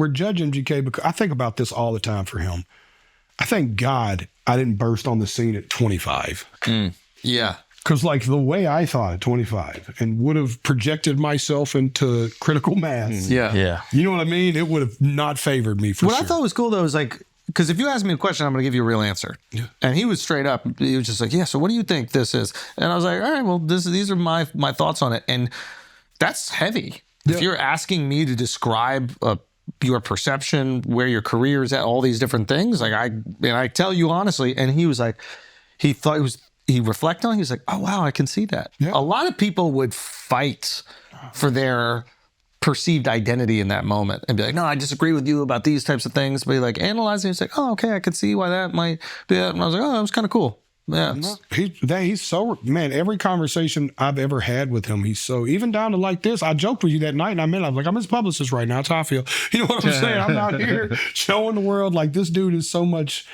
we're judging MGK because I think about this all the time for him. I thank God I didn't burst on the scene at 25. Yeah. Because like the way I thought at 25 and would have projected myself into critical mass. Yeah. You know what I mean? It would have not favored me for What sure. I thought was cool though is like, because if you ask me a question, I'm going to give you a real answer. Yeah. And he was straight up. He was just like, yeah, so what do you think this is? And I was like, all right, well, these are my thoughts on it. And that's heavy. Yeah. If you're asking me to describe your perception, where your career is at, all these different things, like I tell you honestly, and he was like, he reflected on it, he was like, oh, wow, I can see that. Yeah. A lot of people would fight for their perceived identity in that moment and be like, no, I disagree with you about these types of things. But like analyzing, it's like, oh, okay, I could see why that might be that. And I was like, oh, that was kind of cool. Yeah. He's so, man, every conversation I've ever had with him, he's so, even down to like this, I joked with you that night and I was like, I'm his publicist right now. That's how I feel. You know what I'm saying? I'm out here showing the world like this dude is so much,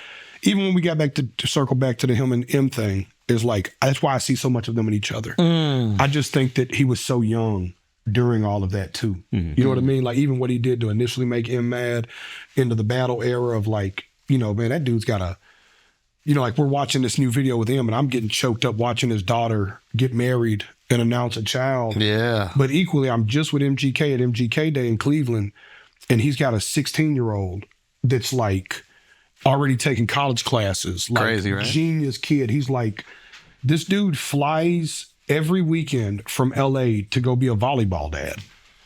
even when we got back to circle back to the him and M thing, is like, that's why I see so much of them in each other. I just think that he was so young during all of that too. You know what I mean? Like even what he did to initially make him mad into the battle era of like, you know, man, that dude's got a, you know, like we're watching this new video with him and I'm getting choked up watching his daughter get married and announce a child. Yeah. But equally, I'm just with MGK at MGK Day in Cleveland and he's got a 16-year-old that's like already taking college classes. Like, crazy, right? Genius kid. He's like, this dude flies every weekend from LA to go be a volleyball dad.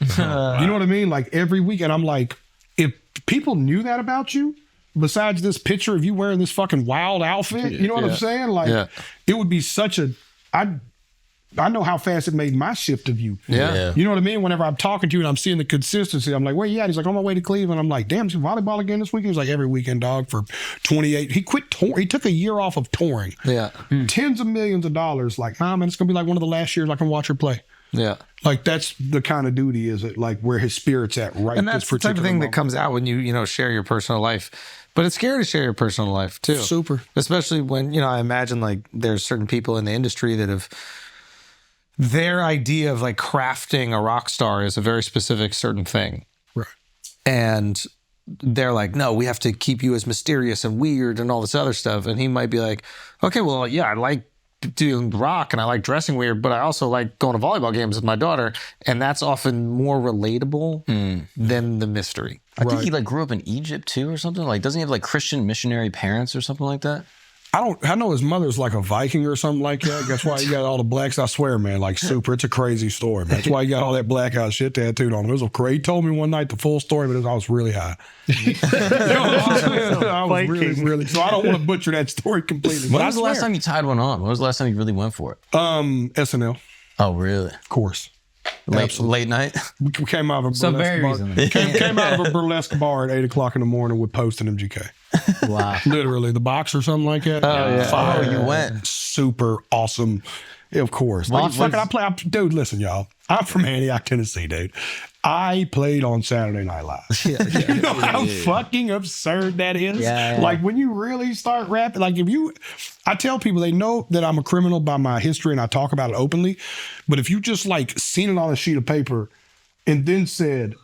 You know what I mean? Like every weekend, I'm like, if people knew that about you, besides this picture of you wearing this fucking wild outfit, you know what I'm saying? Like it would be such a, I know how fast it made my shift of you. Yeah. You know what I mean? Whenever I'm talking to you and I'm seeing the consistency, I'm like, where you at? He's like, on my way to Cleveland. I'm like, damn, is he volleyball again this weekend? He's like, every weekend, dog, for 28. He quit touring. He took a year off of touring. Yeah. Tens of millions of dollars. Like, man, it's going to be like one of the last years I can watch her play. Yeah. Like, that's the kind of duty is it, like, where his spirit's at right and that's this the type of thing moment. that comes out when you share your personal life. But it's scary to share your personal life, too. Super. Especially when, I imagine, like, there's certain people in the industry that have... Their idea of like crafting a rock star is a very specific certain thing. Right. And they're like, no, we have to keep you as mysterious and weird and all this other stuff. And he might be like, okay, well, yeah, I like doing rock and I like dressing weird, but I also like going to volleyball games with my daughter. And that's often more relatable than the mystery. I think he like grew up in Egypt too or something. Like, doesn't he have like Christian missionary parents or something like that? I know his mother's like a Viking or something like that. That's why he got all the blacks. I swear, man, like super. It's a crazy story, man. That's why he got all that blackout shit tattooed on him. It was crazy. He told me one night the full story, but I was really high. I was really. So I don't want to butcher that story completely. When was the last time you tied one on? When was the last time you really went for it? SNL. Oh, really? Of course. Late night? We came out of a burlesque bar. Came out of a burlesque bar at 8 o'clock in the morning with Post and MGK. Wow. Literally, the box or something like that. Oh, yeah. Fire. Oh, you went. Super awesome. Yeah, of course. Dude, listen, y'all. I'm from Antioch, Tennessee, dude. I played on Saturday Night Live. You know how fucking absurd that is? Yeah. Like, when you really start rapping, like, I tell people they know that I'm a criminal by my history and I talk about it openly, but if you just, like, seen it on a sheet of paper and then said,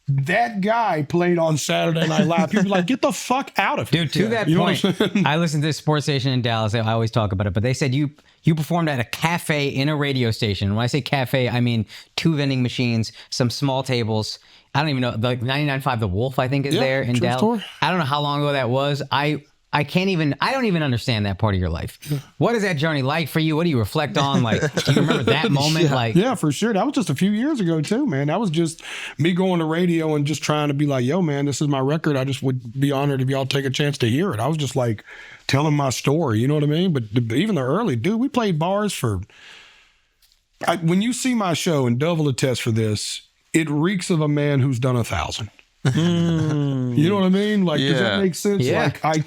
that guy played on Saturday Night Live, people like, get the fuck out of here. Dude, to that point, I listened to this sports station in Dallas. I always talk about it, but they said you performed at a cafe in a radio station. When I say cafe, I mean 2 vending machines, some small tables. I don't even know, like 99.5 The Wolf, I think, is there in Dallas. Story. I don't know how long ago that was. I don't even understand that part of your life. What is that journey like for you? What do you reflect on? Like, do you remember that moment? Yeah, for sure. That was just a few years ago too, man. That was just me going to radio and just trying to be like, yo, man, this is my record. I just would be honored if y'all take a chance to hear it. I was just like telling my story, you know what I mean? But even the early, dude, we played bars for, when you see my show, and Dove will attest for this, it reeks of a man who's done 1,000. You know what I mean? Like, does that make sense? Yeah. Like, I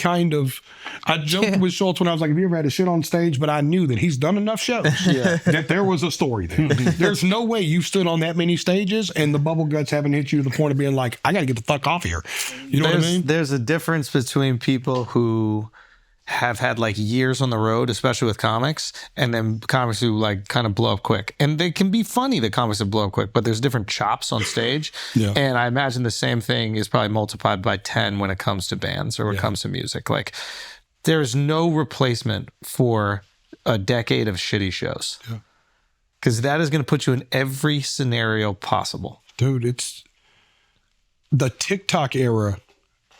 joked with Schulz when I was like, have you ever had a shit on stage? But I knew that he's done enough shows that there was a story there. There's no way you've stood on that many stages and the bubble guts haven't hit you to the point of being like, I got to get the fuck off here. You know what I mean? There's a difference between people who have had like years on the road, especially with comics, and then comics who like kind of blow up quick. And they can be funny, the comics that blow up quick, but there's different chops on stage. Yeah. And I imagine the same thing is probably multiplied by 10 when it comes to bands or when it comes to music. Like there's no replacement for a decade of shitty shows. Because that is going to put you in every scenario possible. Dude, it's the TikTok era.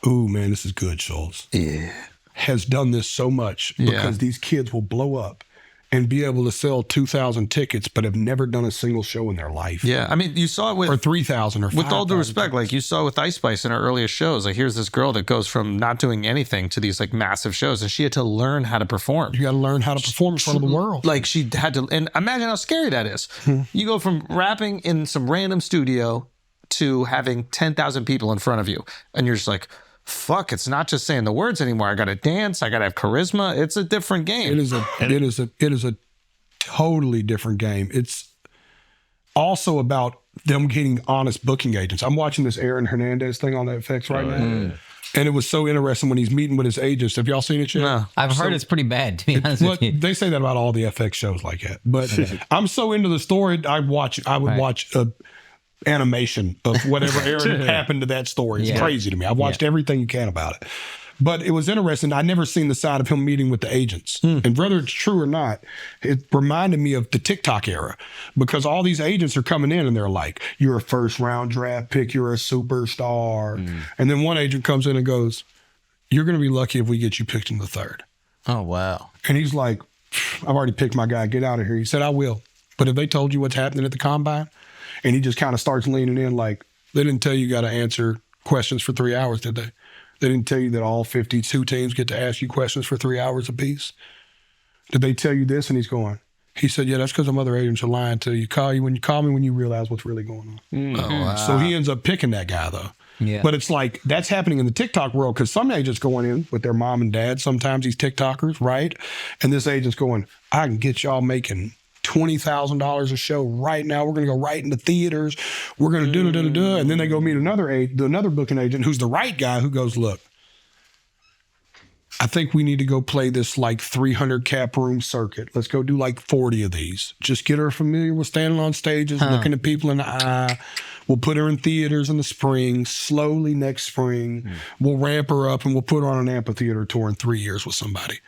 Ooh, man, this is good, Schulz. Yeah. Has done this so much because these kids will blow up and be able to sell 2,000 tickets, but have never done a single show in their life. Yeah, I mean, you saw it with... Or 3,000 or 5,000. With all due respect, like you saw with Ice Spice in her earliest shows, like here's this girl that goes from not doing anything to these like massive shows, and she had to learn how to perform. You got to learn how to perform in front of the world. Like she had to, and imagine how scary that is. You go from rapping in some random studio to having 10,000 people in front of you, and you're just like, fuck, it's not just saying the words anymore. I got to dance. I got to have charisma. It's a different game. It is a totally different game. It's also about them getting honest booking agents. I'm watching this Aaron Hernandez thing on FX right now. And it was so interesting when he's meeting with his agents. Have y'all seen it yet? No. I've heard it's pretty bad, to be honest with you. They say that about all the FX shows like that. But I'm so into the story, I would watch animation of whatever happened to that story. It's crazy to me. I've watched everything you can about it. But it was interesting. I'd never seen the side of him meeting with the agents. And whether it's true or not, it reminded me of the TikTok era because all these agents are coming in and they're like, you're a first round draft pick, you're a superstar. And then one agent comes in and goes, you're going to be lucky if we get you picked in the third. Oh, wow. And he's like, I've already picked my guy. Get out of here. He said, I will. But if they told you what's happening at the combine, and he just kind of starts leaning in like, they didn't tell you got to answer questions for 3 hours, did they? They didn't tell you that all 52 teams get to ask you questions for 3 hours apiece? Did they tell you this? And he's going, he said, yeah, that's because some other agents are lying to you. Call me when you realize what's really going on. Oh, wow. So he ends up picking that guy, though. Yeah. But it's like, that's happening in the TikTok world because some agents going in with their mom and dad, sometimes these TikTokers, right? And this agent's going, I can get y'all making $20,000 a show right now. We're going to go right into theaters. We're going to do. And then they go meet another booking agent who's the right guy who goes, look, I think we need to go play this like 300 cap room circuit. Let's go do like 40 of these. Just get her familiar with standing on stages, looking at people in the eye. We'll put her in theaters in the spring, slowly next spring. We'll ramp her up and we'll put her on an amphitheater tour in 3 years with somebody.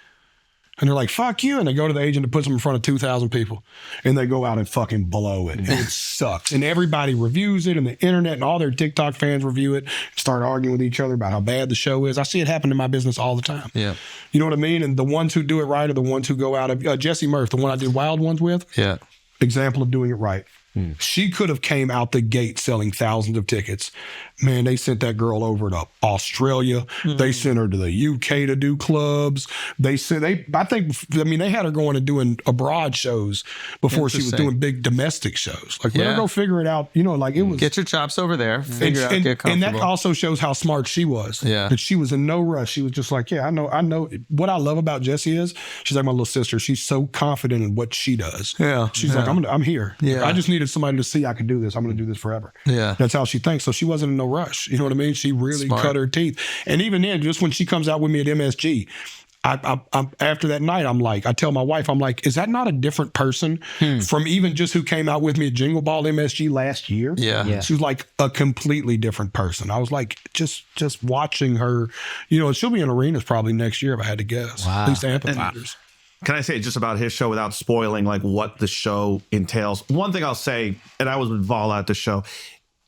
And they're like, fuck you. And they go to the agent that puts them in front of 2,000 people. And they go out and fucking blow it. And it sucks. And everybody reviews it. And the internet and all their TikTok fans review it. Start arguing with each other about how bad the show is. I see it happen in my business all the time. Yeah. You know what I mean? And the ones who do it right are the ones who go out of... Jesse Murph, the one I did Wild Ones with. Yeah. Example of doing it right. She could have came out the gate selling thousands of tickets. Man, they sent that girl over to Australia. They sent her to the UK to do clubs. They had her going and doing abroad shows before she was doing big domestic shows. Like, let her go figure it out. You know, like it was. Get your chops over there. Figure out, get comfortable. And that also shows how smart she was. Yeah. That she was in no rush. She was just like, yeah, I know. What I love about Jessie is she's like my little sister. She's so confident in what she does. Yeah. She's like, I'm here. Yeah. I just needed somebody to see I could do this. I'm going to do this forever. Yeah. That's how she thinks. So she wasn't in no rush. You know what I mean? She really cut her teeth. And even then, just when she comes out with me at MSG, I'm after that night, I'm like, I tell my wife, I'm like, is that not a different person from even just who came out with me at Jingle Ball MSG last year? Yeah. She was like a completely different person. I was like, just watching her, you know, she'll be in arenas probably next year if I had to guess. Wow. At least amphitheaters. Can I say just about his show without spoiling like what the show entails? One thing I'll say, and I was with Vala at the show,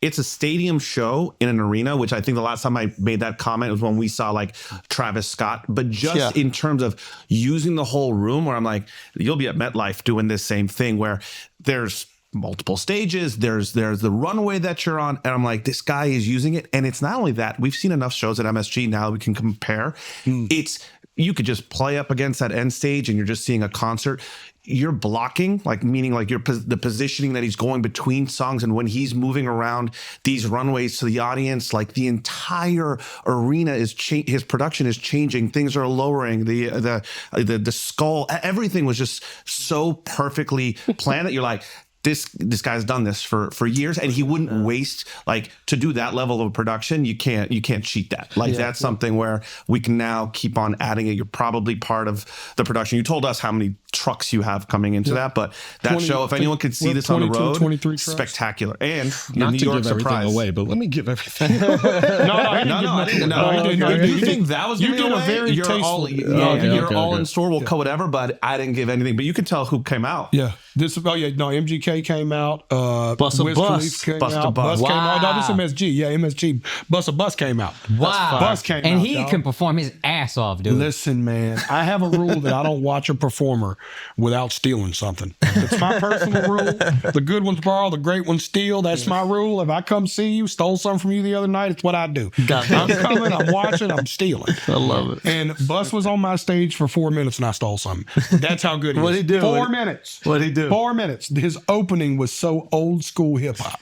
it's a stadium show in an arena, which I think the last time I made that comment was when we saw like Travis Scott. But just in terms of using the whole room, where I'm like, you'll be at MetLife doing this same thing where there's multiple stages, there's the runway that you're on, and I'm like, this guy is using it. And it's not only that, we've seen enough shows at MSG now that we can compare. It's, you could just play up against that end stage and you're just seeing a concert. You're blocking, like meaning like the positioning that he's going between songs, and when he's moving around these runways to the audience, like the entire arena is his production is changing. Things are lowering. The skull, everything was just so perfectly planned that you're like, this guy's done this for years, and he wouldn't waste, like, to do that level of production. You can't cheat that. Like, that's something where we can now keep on adding it. You're probably part of the production. You told us how many trucks you have coming into that, but that show, if anyone could see this on the road, 23 trucks. Spectacular. And Not New to York give everything surprise. away, but let me give everything. No, I didn't. No, you think that was You giving did a away? very You're all, tasteful. you're all okay. in store. We'll cut whatever, but I didn't give anything. But you could tell who came out. Yeah. MGK came out. Busta Wiz Bus. Khalifa came Busta out. Bus. Bus came out. No, this Wow. MSG. Yeah, MSG. Busta Bus came out. Wow. Bus came and out, he dog. can perform his ass off, dude. Listen, man, I have a rule that I don't watch a performer without stealing something. It's my personal rule. The good ones borrow, the great ones steal. That's my rule. If I come see you, stole something from you the other night, it's what I do. I'm coming, I'm watching, I'm stealing. I love it. And Bus was on my stage for 4 minutes and I stole something. That's how good he is. What'd he do? 4 minutes. What'd he do? 4 minutes. His opening was so old school hip hop.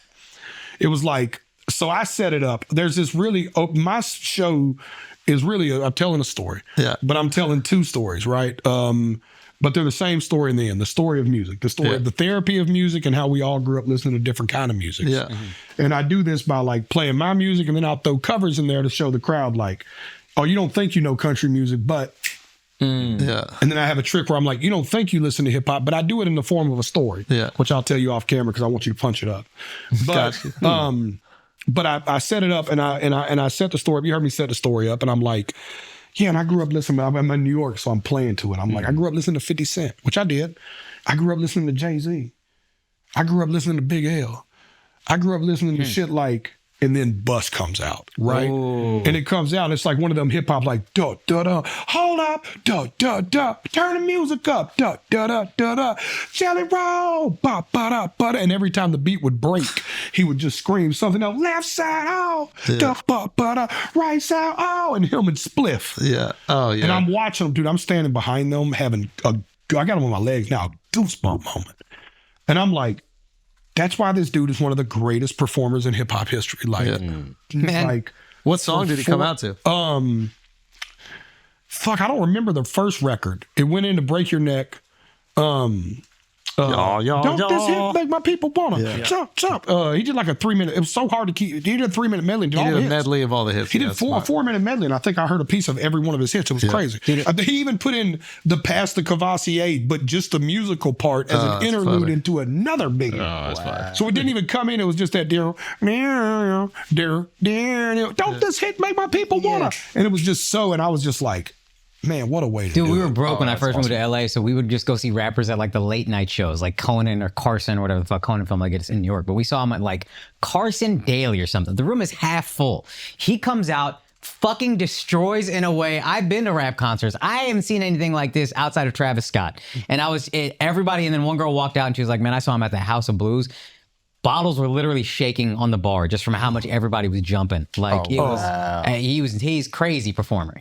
It was like, so I set it up. There's this really, my show is really, I'm telling a story. Yeah. But I'm telling two stories, right? But they're the same story in the end. The story of music, the story of the therapy of music and how we all grew up listening to different kind of music. Yeah. And I do this by like playing my music and then I'll throw covers in there to show the crowd like, oh, you don't think you know country music, but Yeah. and then I have a trick where I'm like, you don't think you listen to hip hop, but I do it in the form of a story, which I'll tell you off camera because I want you to punch it up. But but I set it up and I set the story up. You heard me set the story up, and I'm like, yeah, and I grew up listening. I'm in New York, so I'm playing to it. I'm like, I grew up listening to 50 Cent, which I did. I grew up listening to Jay-Z. I grew up listening to Big L. I grew up listening to shit like. And then Bus comes out, right? Oh. And it comes out, it's like one of them hip hop, like, da, da, da, hold up, da, da, da, turn the music up, da, da, da, da, da, Jellyroll, ba, ba, da, ba, da. And every time the beat would break, he would just scream something else, left side, oh, da, ba, ba, da, right side, oh, and him and Spliff. Yeah. Oh, yeah. And I'm watching them, dude, I'm standing behind them, having I got them on my legs now, a goosebump moment. And I'm like, that's why this dude is one of the greatest performers in hip hop history. Like, Man. like What song did he come out to? fuck, I don't remember the first record. It went into Break Your Neck. Don't this hit make my people wanna jump, jump. He did like a 3 minute. It was so hard to keep. He did a 3 minute medley. And did He all did the a hits. medley of all the hits. He Yeah, did a 4 minute medley, and I think I heard a piece of every one of his hits. It was crazy. He even put in the Past the Cavassier, but just the musical part as an interlude funny. into another big hit. That's fine. So it didn't even come in. It was just that dear, don't this hit make my people wanna? And it was just so, and I was just like, man, what a way to Dude, do we were it. broke when I first moved to LA, so we would just go see rappers at like the late night shows, like Conan or Carson or whatever the fuck Conan film like it's in New York. But we saw him at like Carson Daly or something. The room is half full. He comes out, fucking destroys in a way. I've been to rap concerts. I haven't seen anything like this outside of Travis Scott. And everybody, and then one girl walked out and she was like, man, I saw him at the House of Blues. Bottles were literally shaking on the bar just from how much everybody was jumping. Like he's crazy performer.